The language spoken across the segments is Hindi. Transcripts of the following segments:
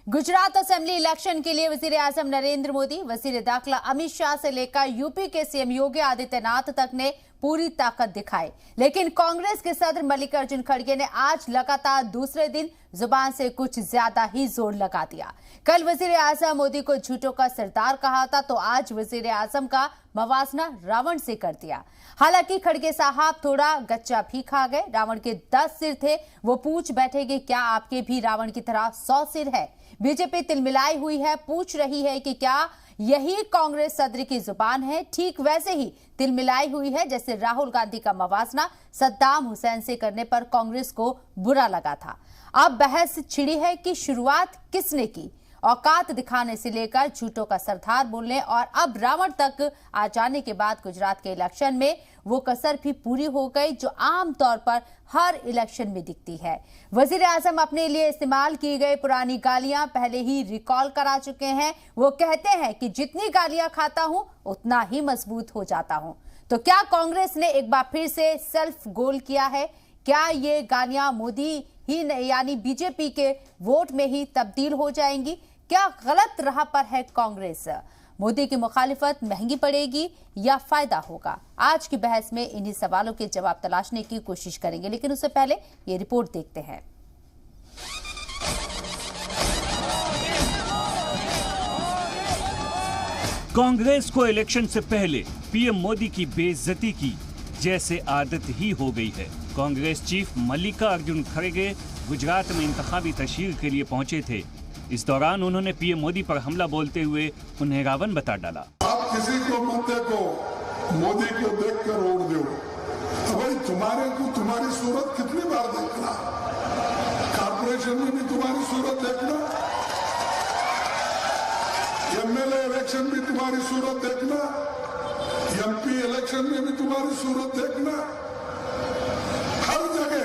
गुजरात असेंबली इलेक्शन के लिए वजीर आजम नरेंद्र मोदी, वजीर दाखिला अमित शाह से लेकर यूपी के सीएम योगी आदित्यनाथ तक ने पूरी ताकत दिखाई, लेकिन कांग्रेस के सदर मल्लिकार्जुन खड़गे ने आज लगातार दूसरे दिन जुबान से कुछ ज्यादा ही जोर लगा दिया। कल वजीर आजम मोदी को झूठों का सरदार कहा था, तो आज वजीर आजम का मवाजना रावण से कर दिया। हालांकि खड़गे साहब थोड़ा गच्चा भी खा गए। रावण के 10 सिर थे, वो पूछ बैठे कि क्या आपके भी रावण की तरह 100 सिर है? बीजेपी तिलमिलाई हुई है, पूछ रही है कि क्या यही कांग्रेस सदर की जुबान है? ठीक वैसे ही तिलमिलाई हुई है जैसे राहुल गांधी का मवाजना सद्दाम हुसैन से करने पर कांग्रेस को बुरा लगा था। अब बहस छिड़ी है कि शुरुआत किसने की, औकात दिखाने से लेकर झूठों का सरदार बोलने और अब रावण तक आ जाने के बाद गुजरात के इलेक्शन में वो कसर भी पूरी हो गई जो आमतौर पर हर इलेक्शन में दिखती है। वजीर आजम अपने लिए इस्तेमाल की गई पुरानी गालियां पहले ही रिकॉल करा चुके हैं। वो कहते हैं कि जितनी गालियां खाता हूं उतना ही मजबूत हो जाता हूं। तो क्या कांग्रेस ने एक बार फिर से सेल्फ गोल किया है? क्या ये गालियां मोदी ही यानी बीजेपी के वोट में ही तब्दील हो जाएंगी? क्या गलत राह पर है कांग्रेस? मोदी की मुखालिफत महंगी पड़ेगी या फायदा होगा? आज की बहस में इन्हीं सवालों के जवाब तलाशने की कोशिश करेंगे, लेकिन उससे पहले ये रिपोर्ट देखते हैं। कांग्रेस को इलेक्शन से पहले पीएम मोदी की बेइज्जती की जैसे आदत ही हो गई है। कांग्रेस चीफ मल्लिकार्जुन खड़गे गुजरात में इंतखाबी तशहीर के लिए पहुंचे थे। इस दौरान उन्होंने पीएम मोदी पर हमला बोलते हुए उन्हें रावण बता डाला। आप किसी को मत देखो, मोदी को देखकर वोट दो। तो भाई तुम्हारी सूरत कितनी बार देखना? कॉर्पोरेशन में भी तुम्हारी सूरत देखना, एमएलए इलेक्शन में तुम्हारी सूरत देखना, एमपी इलेक्शन में भी तुम्हारी सूरत देखना। हर जगह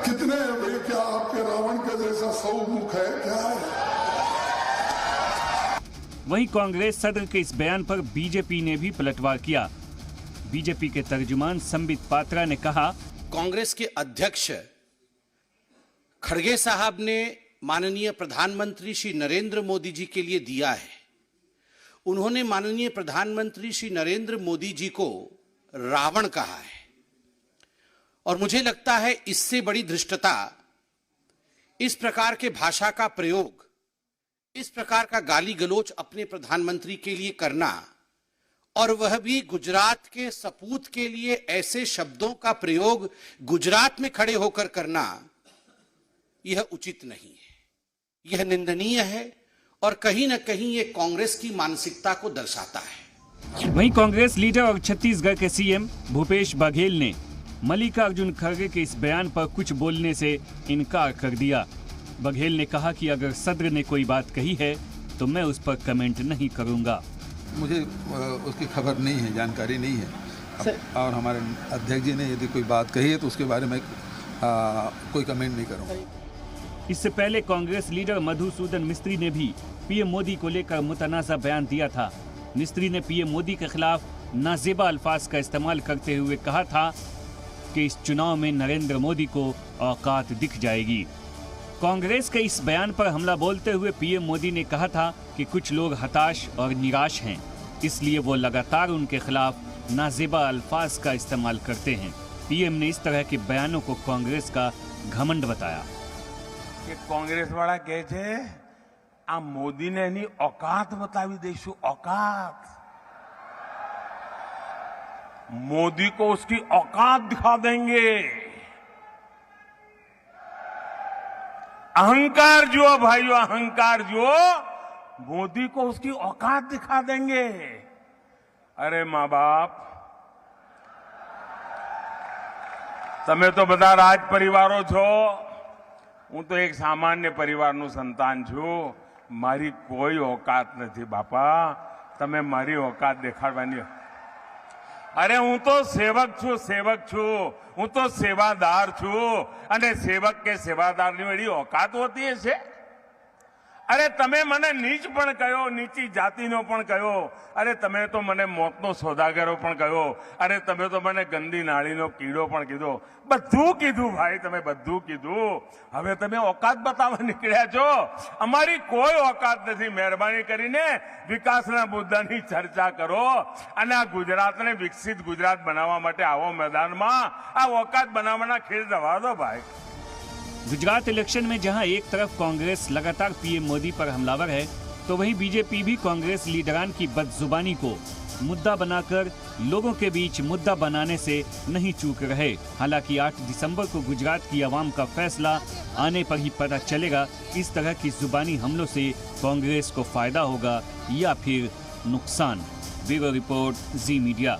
कितने भाई, क्या आपके रावण के जैसा 100 मुख है क्या है? वहीं कांग्रेस सदर के इस बयान पर बीजेपी ने भी पलटवार किया। बीजेपी के तर्जुमान संबित पात्रा ने कहा, कांग्रेस के अध्यक्ष खड़गे साहब ने माननीय प्रधानमंत्री श्री नरेंद्र मोदी जी के लिए दिया है। उन्होंने माननीय प्रधानमंत्री श्री नरेंद्र मोदी जी को रावण कहा है और मुझे लगता है इससे बड़ी धृष्टता, इस प्रकार के भाषा का प्रयोग, इस प्रकार का गाली गलोच अपने प्रधानमंत्री के लिए करना और वह भी गुजरात के सपूत के लिए ऐसे शब्दों का प्रयोग गुजरात में खड़े होकर करना, यह उचित नहीं है, यह निंदनीय है और कहीं न कहीं ये कांग्रेस की मानसिकता को दर्शाता है। वहीं कांग्रेस लीडर और छत्तीसगढ़ के सीएम भूपेश बघेल ने मल्लिकार्जुन खड़गे के इस बयान पर कुछ बोलने से इनकार कर दिया। बघेल ने कहा कि अगर सदर ने कोई बात कही है तो मैं उस पर कमेंट नहीं करूंगा। मुझे उसकी खबर नहीं है, जानकारी नहीं है और हमारे अध्यक्ष जी ने यदि कोई बात कही है तो उसके बारे में कोई कमेंट नहीं करूंगा। इससे पहले कांग्रेस लीडर मधुसूदन मिस्त्री ने भी पीएम मोदी को लेकर मुतनाज़ा बयान दिया था। मिस्त्री ने पीएम मोदी के खिलाफ नाजेबा अल्फाज का इस्तेमाल करते हुए कहा था कि इस चुनाव में नरेंद्र मोदी को औकात दिख जाएगी। कांग्रेस के इस बयान पर हमला बोलते हुए पीएम मोदी ने कहा था कि कुछ लोग हताश और निराश हैं, इसलिए वो लगातार उनके खिलाफ नाजेबा अल्फाज का इस्तेमाल करते हैं। पीएम ने इस तरह के बयानों को कांग्रेस का घमंड बताया। કે કોંગ્રેસ વાળા કહે છે આ મોદીને એની औकात बतावी देशु। औकात, मोदी को उसकी औकात दिखा देंगे। अहंकार जो भाइयों, अहंकार जो, मोदी को उसकी औकात दिखा देंगे। अरे माँ बाप, તમે તો બધા રાજ પરિવારો છો, હું તો એક સામાન્ય પરિવારનું સંતાન છું। મારી કોઈ औकात નથી બાપા, તમે મારી औकात દેખાડવાની। અરે હું તો સેવક છું, હું તો સેવાદાર છું અને સેવક કે સેવાદારની એવી औकात હોતી હશે। અરે તમે મને નીચ પણ કહ્યો, નીચી જાતિનો પણ કહ્યો, અરે તમે તો મને મોતનો સોદાગરો પણ કહ્યો, અરે તમે તો મને ગંદી નાળીનો કીડો પણ કીધો, બધું કીધું ભાઈ, તમે બધું કીધું. હવે તમે ઓકાત બતાવવા નીકળ્યા છો. અમારી કોઈ ઓકાત નથી. મહેરબાની કરીને વિકાસના મુદ્દાની ચર્ચા કરો અને આ ગુજરાતને વિકસિત ગુજરાત બનાવવા માટે આવો મેદાનમાં. આ ઓકાત બનાવવાના ખેલ દવા દો ભાઈ. गुजरात इलेक्शन में जहां एक तरफ कांग्रेस लगातार पीएम मोदी पर हमलावर है, तो वहीं बीजेपी भी कांग्रेस लीडरान की बदजुबानी को मुद्दा बनाकर लोगों के बीच मुद्दा बनाने से नहीं चूक रहे. हालांकि 8 दिसंबर को गुजरात की आवाम का फैसला आने पर ही पता चलेगा इस तरह की जुबानी हमलों से कांग्रेस को फायदा होगा या फिर नुकसान. ब्यूरो रिपोर्ट, जी मीडिया.